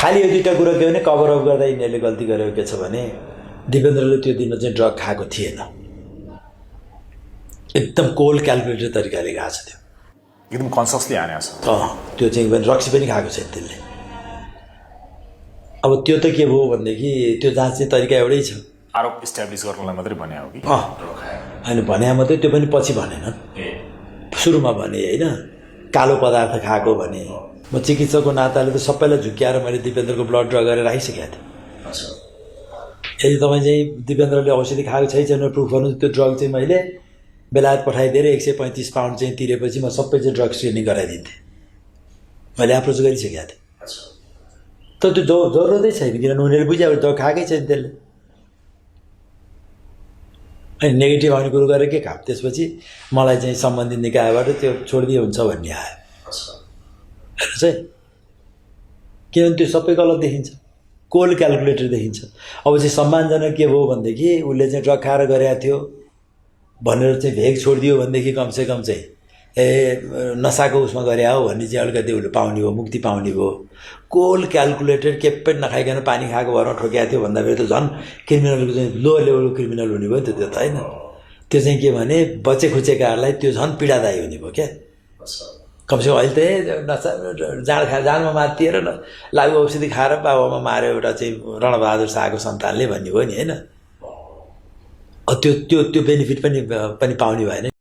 खालि यो दुईवटा कुरा के भने कभर अप गर्दा यिनीहरूले गल्ती गरेको के छ भने दिपेन्द्रले त्यो दिन चाहिँ ड्रग खाएको थिएन, एकदम कोल्ड क्यालकुलेटेड तरिकाले गएको छ त्यो, एकदम कन्सियसली हानेको छ। त्यो चाहिँ रक्सी पनि खाएको छैन त्यसले। अब त्यो त के भयो भनेदेखि त्यो जाँच्ने तरिका एउटै छ, आरोप इस्टाब्लिस गर्नलाई मात्रै भने हो कि होइन भने मात्रै, त्यो पनि पछि भनेन, सुरुमा भने होइन कालो पदार्थ खाएको भने। म चिकित्सकको नाताले त सबैलाई झुक्क्याएर मैले दिपेन्द्रको ब्लड ड्र गरेर राखिसकेको थिएँ। यदि तपाईँ चाहिँ दिपेन्द्रले औषधि खाएको छैन प्रुफ गर्नु, त्यो ड्रग चाहिँ मैले बेलायत पठाइदिएर 135 पाउन्ड चाहिँ तिरेपछि म सबै चाहिँ ड्रग स्क्रिनिङ गराइदिन्थेँ, मैले एप्रोच गरिसकेको थिएँ। तर त्यो जरुरतै छैन, किनभने उनीहरूले बुझ्यो ड्रग खाएकै छैन त्यसले। अनि नेगेटिभ आउने कुरो गरेर के काम, त्यसपछि मलाई चाहिँ सम्बन्धित निकायबाट त्यो छोडिदिए हुन्छ भन्ने आयो चाहिँ, किनभने त्यो सबै गलत देखिन्छ, कोल्ड क्यालकुलेटर देखिन्छ। अब चाहिँ सम्मानजनक के भयो भनेदेखि उसले चाहिँ ड्रग खाएर गरेको थियो भनेर चाहिँ भेग छोडिदियो भनेदेखि कमसेकम चाहिँ नसाको उसमा गरे हो भन्ने चाहिँ अलिकति उसले पाउने भयो, मुक्ति पाउने भयो। कोल्ड क्यालकुलेटेड के पनि नखाइकन पानी खाएको भरमा ठोकिएको थियो भन्दाखेरि त झन् क्रिमिनलको चाहिँ लोवर लेभलको क्रिमिनल हुने भयो नि त, त्यो त होइन। त्यो चाहिँ के भने बचे खुचेकाहरूलाई त्यो झन् पीडादायी हुने भयो क्या। कमसेकम अहिले त नसा जाँडमा मातिएर लागु औषधि खाएर बाबामा माऱ्यो एउटा चाहिँ रणबहादुर शाहको सन्तानले भन्ने भयो नि होइन। त्यो बेनिफिट पनि पाउने भएन।